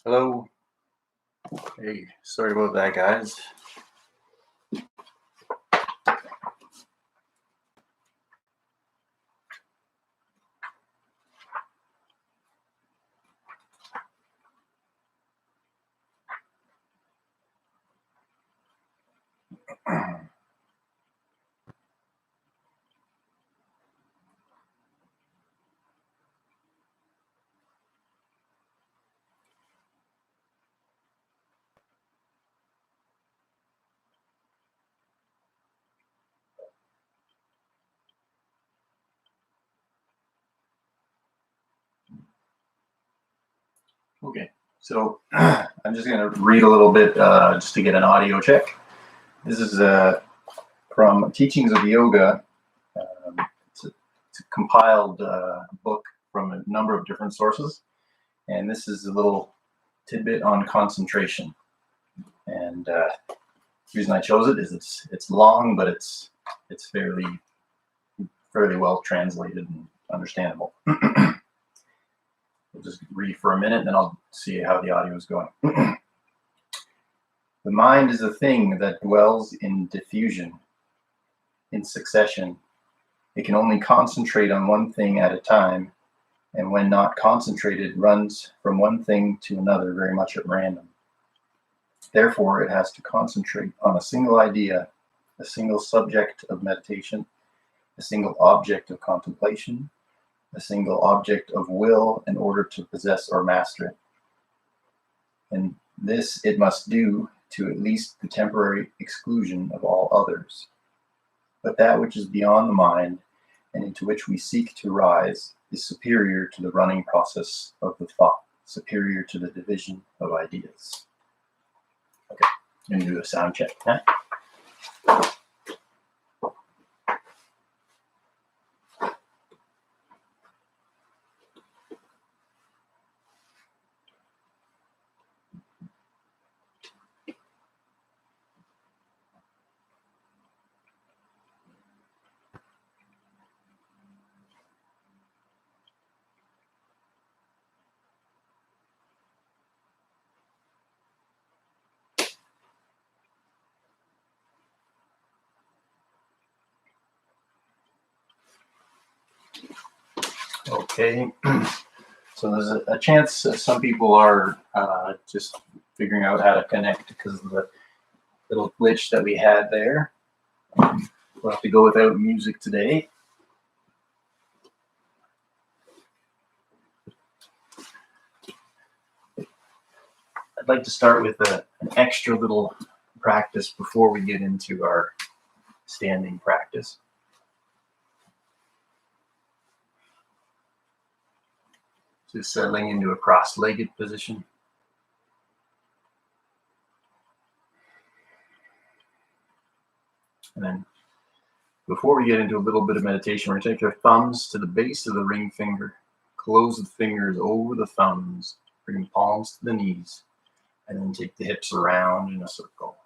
Hello. Hey, sorry about that, guys. Okay, so I'm just going to read a little bit just to get an audio check. This is from Teachings of Yoga. It's a compiled book from a number of different sources, and this is a little tidbit on concentration. And the reason I chose it is it's long, but it's fairly well translated and understandable. We'll just read for a minute, then I'll see how the audio is going. The mind is a thing that dwells in diffusion, in succession. It can only concentrate on one thing at a time, and when not concentrated, runs from one thing to another very much at random. Therefore, it has to concentrate on a single idea, a single subject of meditation, a single object of contemplation, a single object of will in order to possess or master it. And this it must do to at least the temporary exclusion of all others. But that which is beyond the mind and into which we seek to rise is superior to the running process of the thought, superior to the division of ideas. Okay, I'm going to do a sound check. Huh? Okay, so there's a chance that some people are just figuring out how to connect because of the little glitch that we had there. We'll have to go without music today. I'd like to start with an extra little practice before we get into our standing practice. Just settling into a cross-legged position. And then before we get into a little bit of meditation, we're going to take our thumbs to the base of the ring finger, close the fingers over the thumbs, bring the palms to the knees, and then take the hips around in a circle.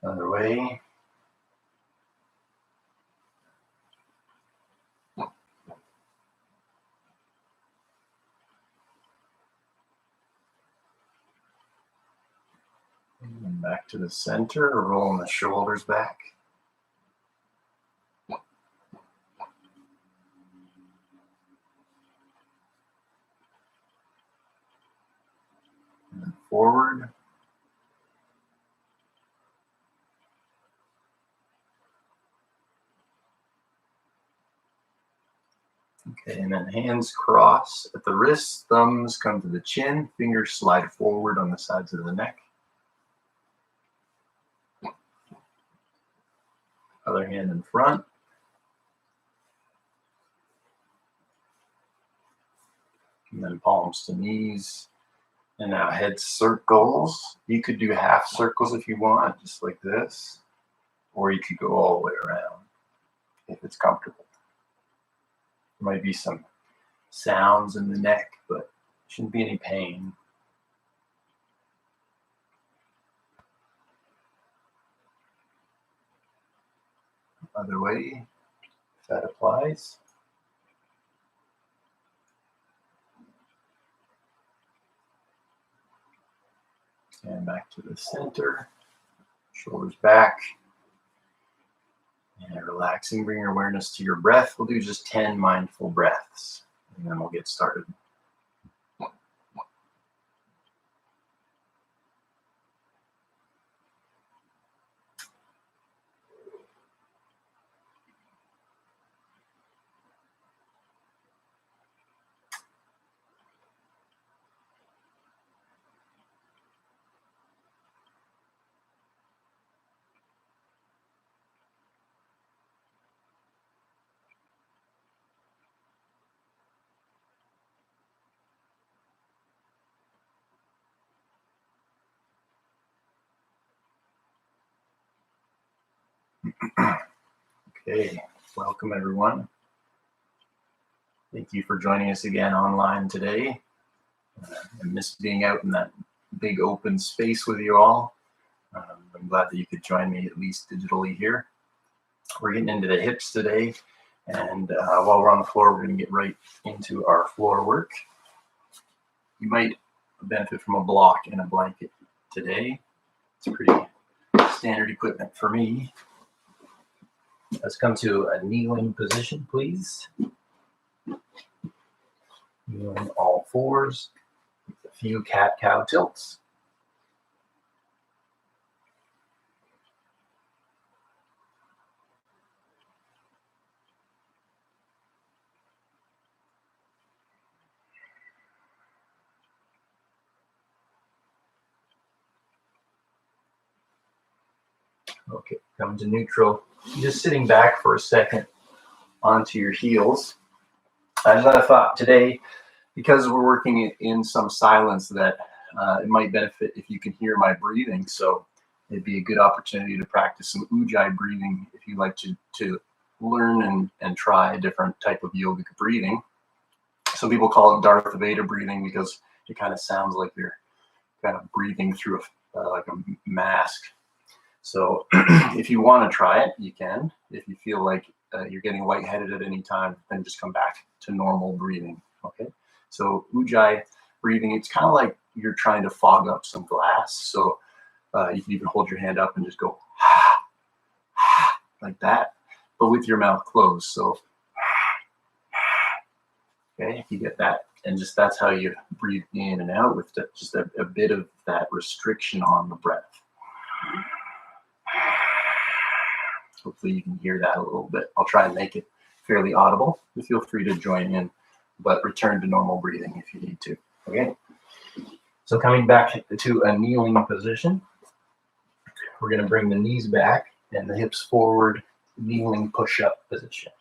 Another way. And back to the center, rolling the shoulders back. And then forward. Okay, and then hands cross at the wrists, thumbs come to the chin, fingers slide forward on the sides of the neck. Other hand in front. And then palms to knees. And now head circles. You could do half circles if you want, just like this. Or you could go all the way around if it's comfortable. There might be some sounds in the neck, but shouldn't be any pain. Other way, if that applies. And back to the center, shoulders back. And relaxing, bring your awareness to your breath. We'll do just 10 mindful breaths, and then we'll get started. Okay, welcome everyone. Thank you for joining us again online today. I miss being out in that big open space with you all. I'm glad that you could join me at least digitally here. We're getting into the hips today, and while we're on the floor, we're going to get right into our floor work. You might benefit from a block and a blanket today. It's pretty standard equipment for me. Let's come to a kneeling position, please. Kneeling all fours, with a few cat-cow tilts. Okay, come to neutral. Just sitting back for a second onto your heels. I just had a thought today, because we're working in some silence, that it might benefit if you can hear my breathing. So it'd be a good opportunity to practice some Ujjayi breathing if you like to learn and try a different type of yogic breathing. Some people call it Darth Vader breathing because it kind of sounds like you're kind of breathing through like a mask. So if you want to try it, you can. If you feel like you're getting lightheaded at any time, then just come back to normal breathing. Okay. So Ujjayi breathing, it's kind of like you're trying to fog up some glass. So you can even hold your hand up and just go like that, but with your mouth closed. So okay, if you get that, and just that's how you breathe in and out with just a bit of that restriction on the breath. Hopefully you can hear that a little bit. I'll try and make it fairly audible. Feel free to join in, but return to normal breathing if you need to. Okay. So coming back to a kneeling position, we're going to bring the knees back and the hips forward, kneeling push-up position.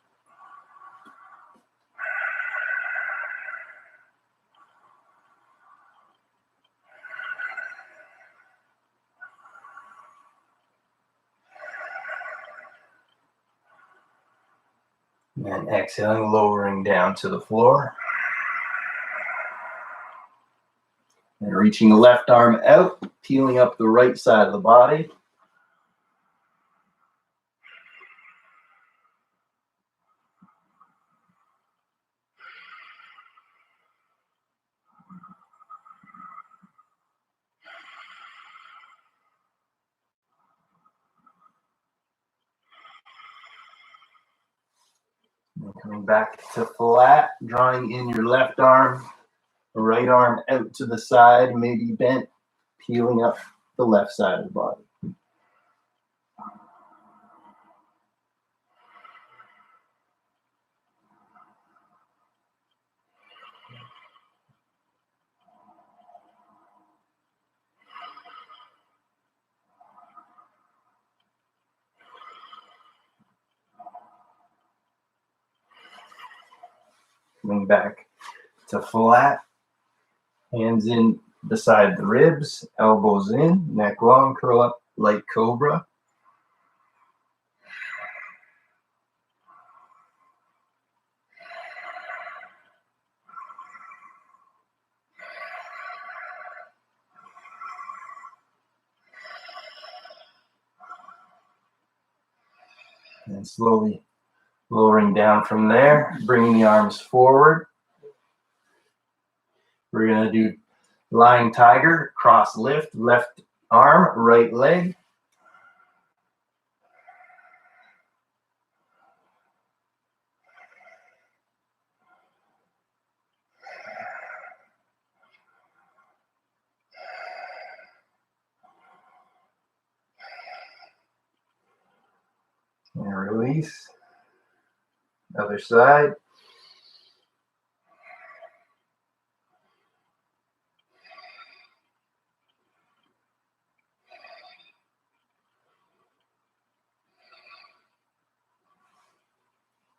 And exhaling, lowering down to the floor. And reaching the left arm out, peeling up the right side of the body. And coming back to flat, drawing in your left arm, right arm out to the side, maybe bent, peeling up the left side of the body. Coming back to flat, hands in beside the ribs, elbows in, neck long, curl up, light cobra. And slowly lowering down from there, bringing the arms forward. We're going to do lying tiger, cross lift, left arm, right leg. And release. Other side.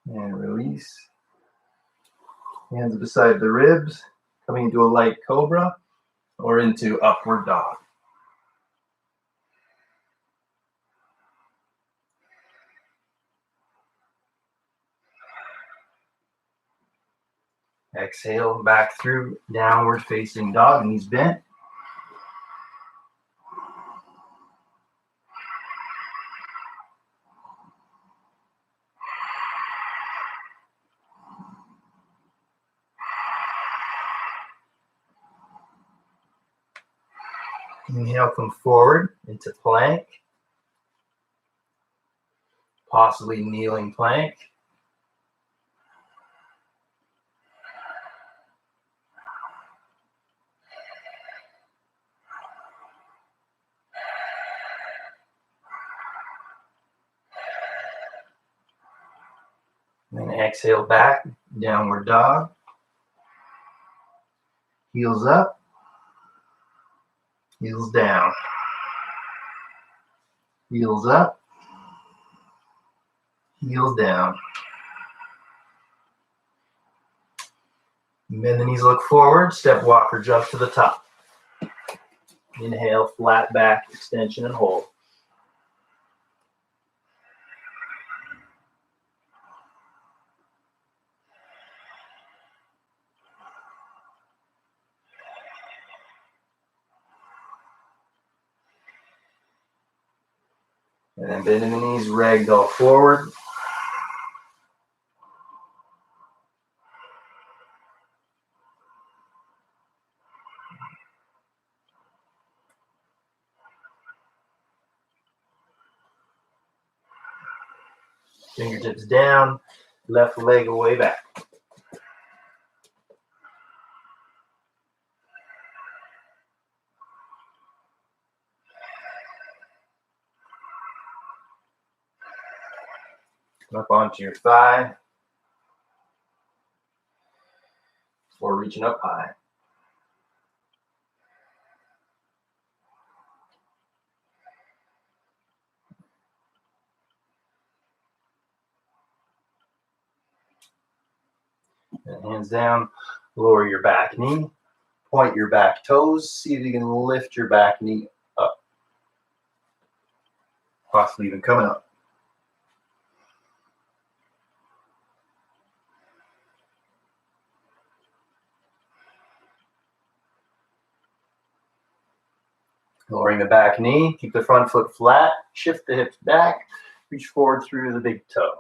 And release. Hands beside the ribs, coming into a light cobra or into upward dog. Exhale back through downward facing dog, knees bent. Inhale, come forward into plank, possibly kneeling plank. And then exhale back, downward dog. Heels up, heels down. Heels up, heels down. Bend the knees, look forward, step walker, jump to the top. Inhale, flat back, extension and hold. And then bending the knees, ragdoll forward. Fingertips down, left leg away back. Come up onto your thigh, or reaching up high. And hands down, lower your back knee, point your back toes, see if you can lift your back knee up. Possibly even coming up. Lowering the back knee, keep the front foot flat, shift the hips back, reach forward through the big toe.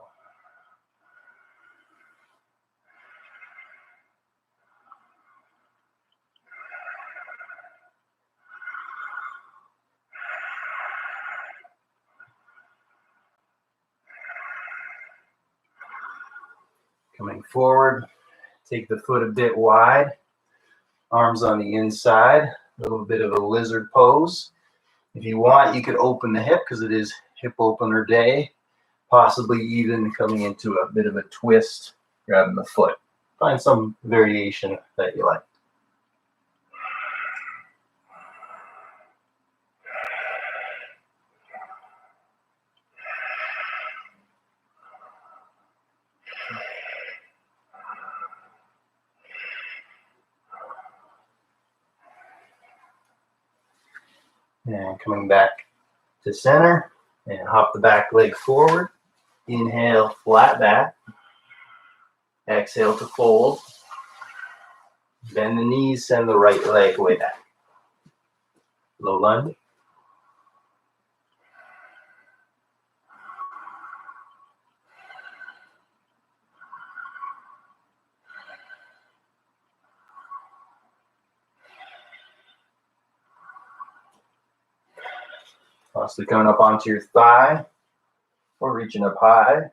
Coming forward, take the foot a bit wide, arms on the inside, a little bit of a lizard pose. If you want, you could open the hip because it is hip opener day, possibly even coming into a bit of a twist, grabbing the foot. Find some variation that you like. And coming back to center and hop the back leg forward. Inhale, flat back. Exhale to fold. Bend the knees, send the right leg way back. Low lunge. Possibly coming up onto your thigh or reaching up high.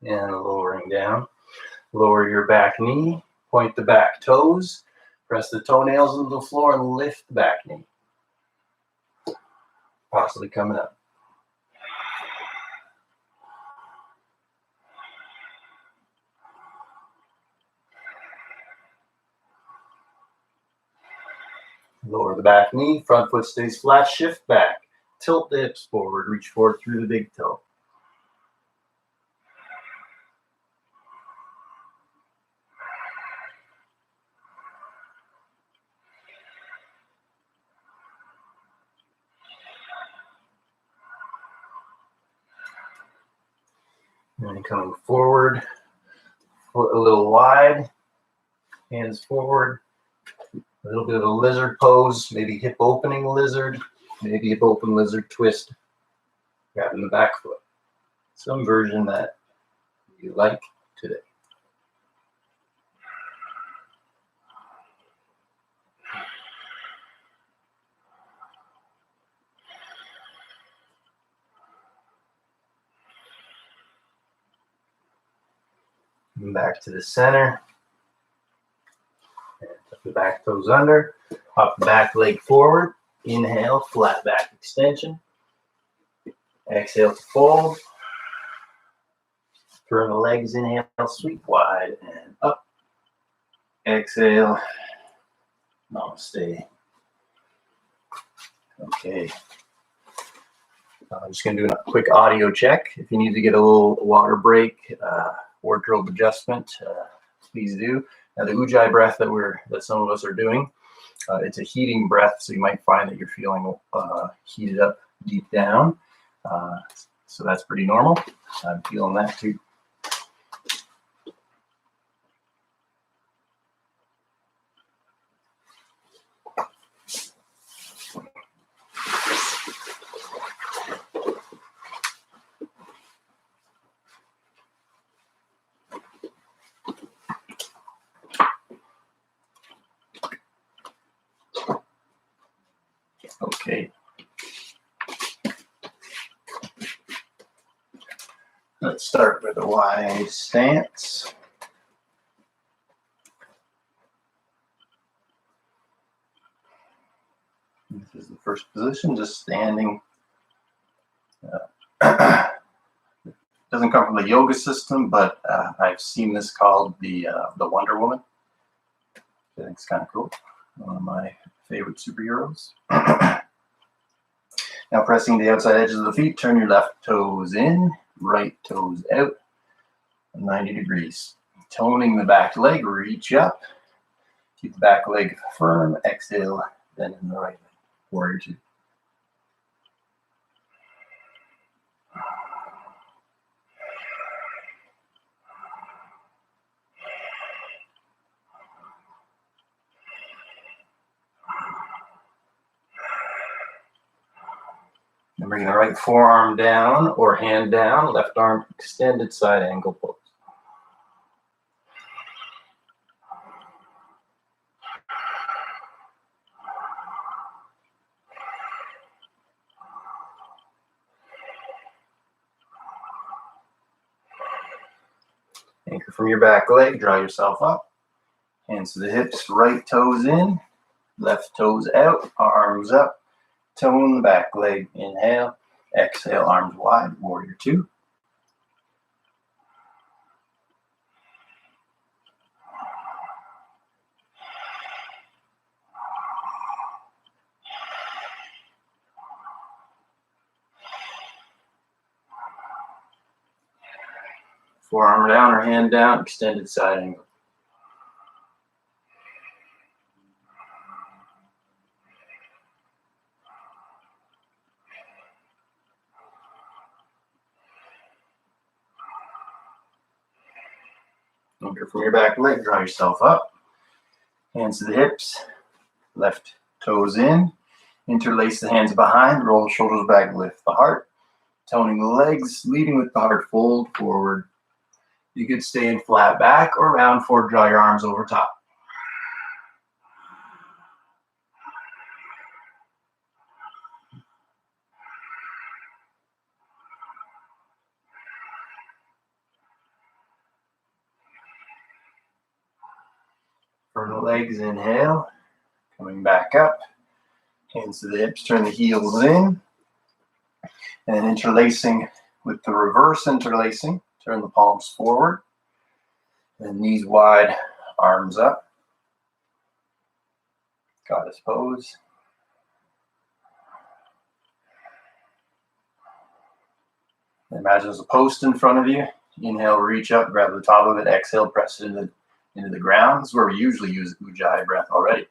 And lowering down. Lower your back knee, point the back toes, press the toenails into the floor and lift the back knee. Possibly coming up. Lower the back knee, front foot stays flat, shift back. Tilt the hips forward, reach forward through the big toe. And coming forward, foot a little wide, hands forward. A little bit of a lizard pose, maybe hip opening lizard, maybe hip open lizard twist. Grabbing the back foot. Some version that you like today. And back to the center. And tuck the back toes under. Hop the back leg forward. Inhale, flat back extension. Exhale to fold. Turn the legs, inhale, sweep wide and up. Exhale, namaste. Okay. I'm just going to do a quick audio check. If you need to get a little water break, wardrobe adjustment, please do. Now the Ujjayi breath that some of us are doing, it's a heating breath, so you might find that you're feeling heated up deep down. So that's pretty normal. I'm feeling that too. Okay. Let's start with a wide stance. This is the first position, just standing. Doesn't come from the yoga system, but I've seen this called the Wonder Woman. I think it's kind of cool. One of my favorite superheroes. Now pressing the outside edges of the feet, turn your left toes in, right toes out, 90 degrees. Toning the back leg, reach up. Keep the back leg firm, exhale, then in the right leg. Warrior two. And bring the right forearm down or hand down, left arm extended side angle pose. Anchor from your back leg, draw yourself up. Hands to the hips, right toes in, left toes out, arms up. Tone the back leg, inhale, exhale, arms wide, warrior two. Forearm down or hand down, extended side angle. Anchor from your back leg, draw yourself up. Hands to the hips, left toes in. Interlace the hands behind, roll the shoulders back, lift the heart. Toning the legs, leading with the hard fold forward. You could stay in flat back or round forward, draw your arms over top. From the legs, inhale, coming back up, hands to the hips, turn the heels in, and then interlacing with the reverse interlacing, turn the palms forward, and knees wide, arms up, goddess pose. Imagine there's a post in front of you. Inhale, reach up, grab the top of it. Exhale, press it into the ground. This is where we usually use Ujjayi breath already.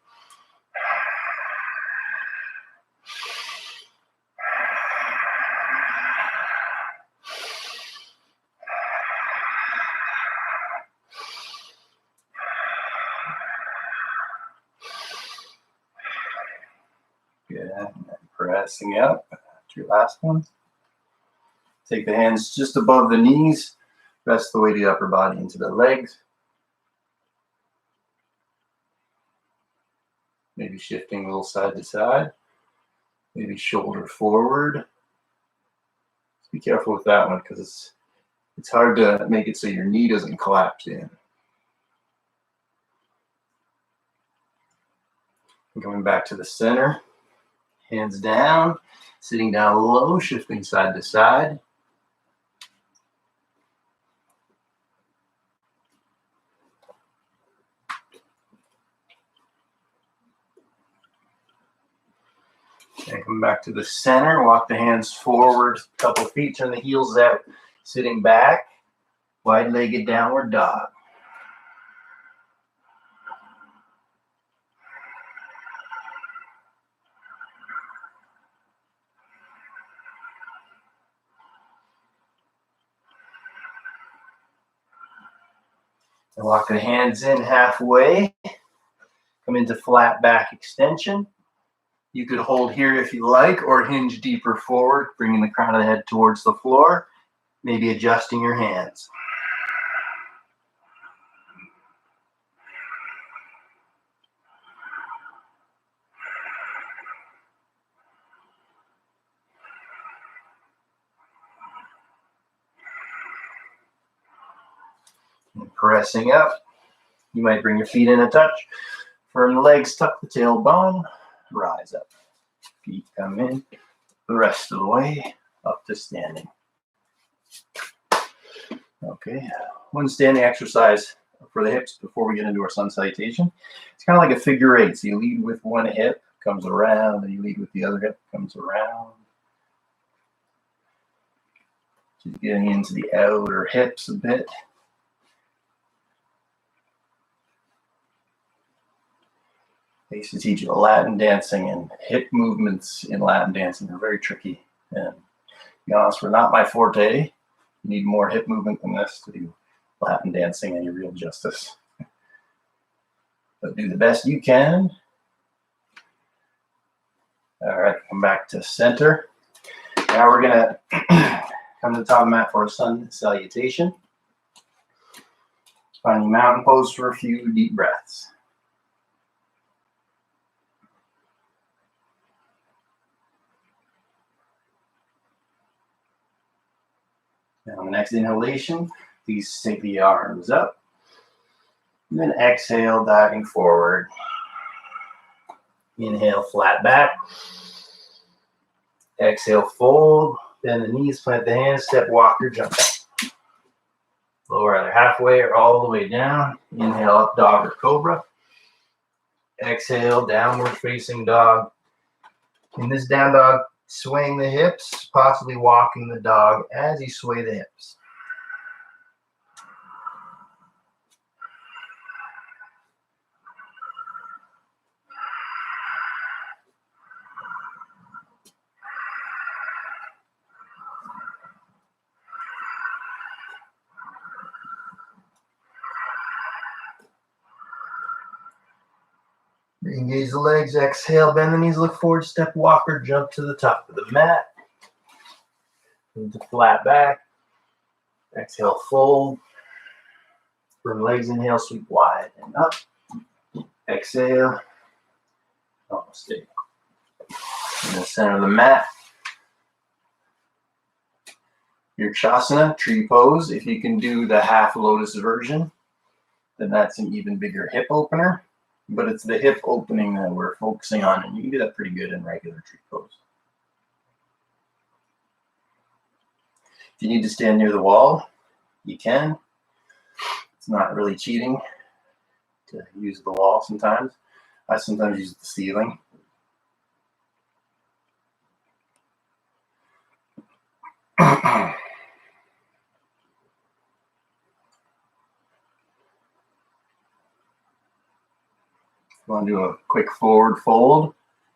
Good. Pressing up to your last one. Take the hands just above the knees. Rest the weight of the upper body into the legs. Maybe shifting a little side to side. Maybe shoulder forward. Be careful with that one because it's hard to make it so your knee doesn't collapse in. And coming back to the center. Hands down, sitting down low, shifting side to side. And come back to the center, walk the hands forward, couple feet, turn the heels out, sitting back, wide-legged downward dog. And walk the hands in halfway, come into flat back extension. You could hold here if you like, or hinge deeper forward, bringing the crown of the head towards the floor, maybe adjusting your hands. And pressing up, you might bring your feet in a touch. Firm the legs, tuck the tailbone, rise up. Feet come in, the rest of the way up to standing. Okay, one standing exercise for the hips before we get into our sun salutation. It's kind of like a figure eight. So you lead with one hip, comes around, and you lead with the other hip, comes around. Just getting into the outer hips a bit. I used to teach Latin dancing, and hip movements in Latin dancing are very tricky. And to be honest, we're not my forte. You need more hip movement than this to do Latin dancing any real justice. But do the best you can. All right, come back to center. Now we're gonna come to the top of the mat for a sun salutation. Finding mountain pose for a few deep breaths. Now on the next inhalation, please take the arms up. And then exhale, diving forward. Inhale, flat back. Exhale, fold. Bend the knees, plant the hands, step, walker, jump. Lower either halfway or all the way down. Inhale, up dog or cobra. Exhale, downward facing dog. In this down dog, swaying the hips, possibly walking the dog as you sway the hips. Engage the legs, exhale, bend the knees, look forward, step, walker, jump to the top of the mat. into flat back. Exhale, fold. From legs, inhale, sweep wide and up. Exhale. Almost stay in the center of the mat. Your Shasana, tree pose. If you can do the half lotus version, then that's an even bigger hip opener. But it's the hip opening that we're focusing on, and you can do that pretty good in regular tree pose. If you need to stand near the wall, you can. It's not really cheating to use the wall sometimes. I sometimes use the ceiling. Want to do a quick forward fold?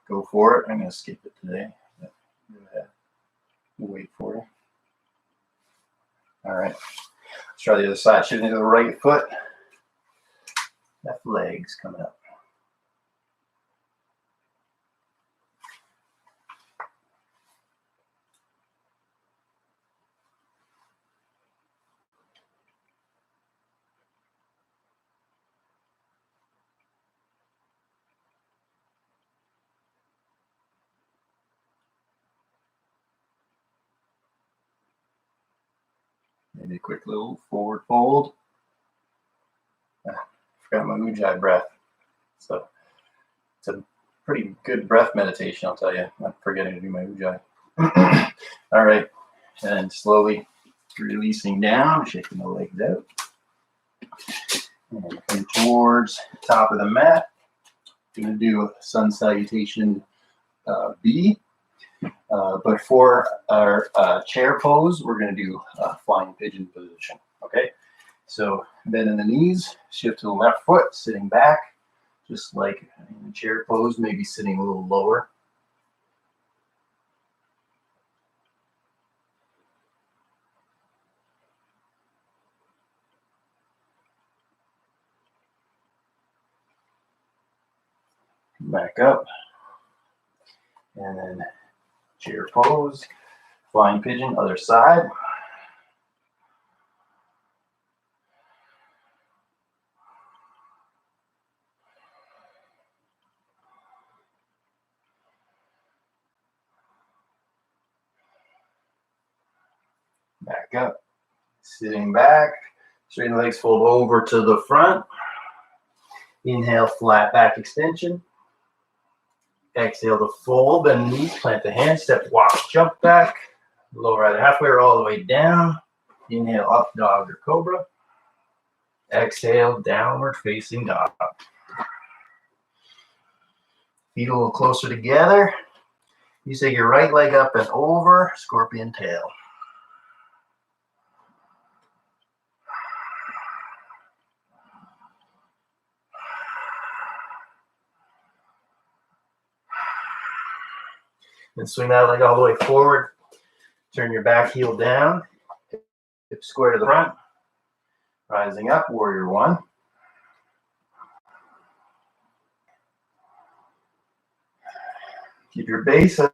Go for it. I'm going to skip it today. Go ahead. We'll wait for it. All right. Let's try the other side. Shifting to the right foot. Left leg's coming up. Maybe a quick little forward fold. Forgot my Ujjayi breath. So it's a pretty good breath meditation, I'll tell you. I'm forgetting to do my Ujjayi. All right. And slowly releasing down, shaking the legs out. And come towards the top of the mat. Going to do a sun salutation B. But for our chair pose, we're going to do flying pigeon position. Okay, so bend in the knees, shift to the left foot, sitting back, just like in the chair pose, maybe sitting a little lower. Back up, and then chair pose, flying pigeon, other side. Back up, sitting back, straighten the legs, fold over to the front. Inhale, flat back extension. Exhale to fold, bend the knees, plant the hands, step, walk, jump back. Lower either halfway or all the way down. Inhale, up dog or cobra. Exhale, downward facing dog. Feet a little closer together. You take your right leg up and over, scorpion tail. Then swing that leg all the way forward. Turn your back heel down. Hip square to the front. Rising up, warrior one. Keep your base at